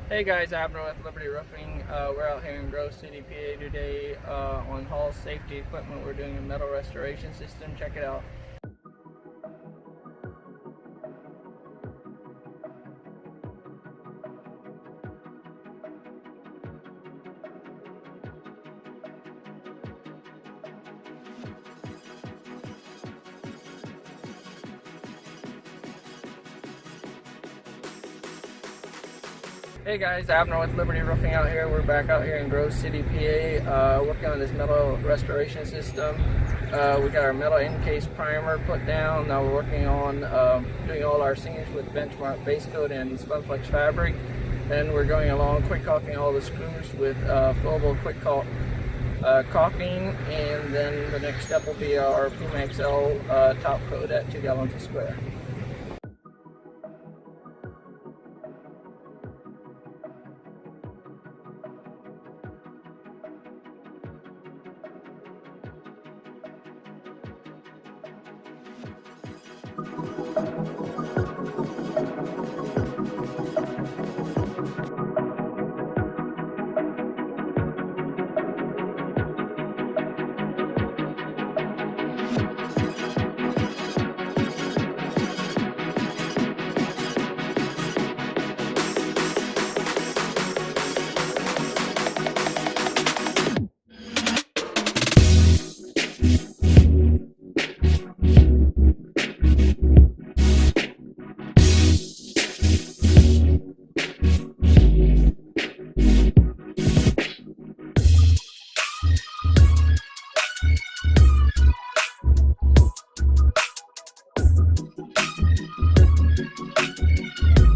Hey guys, Abner with Liberty Roofing. We're out here in Grove City, PA today on Hall Safety Equipment. We're doing a metal restoration system. Check it out. Hey guys, Abner with Liberty Roofing out here. We're back out here in Grove City, PA, working on this metal restoration system. We got our metal encase primer put down. Now we're working on doing all our seams with benchmark base coat and Spunflex fabric. Then we're going along quick caulking all the screws with flowable quick caulk caulking, and then the next step will be our Puma XL top coat at 2 gallons a square.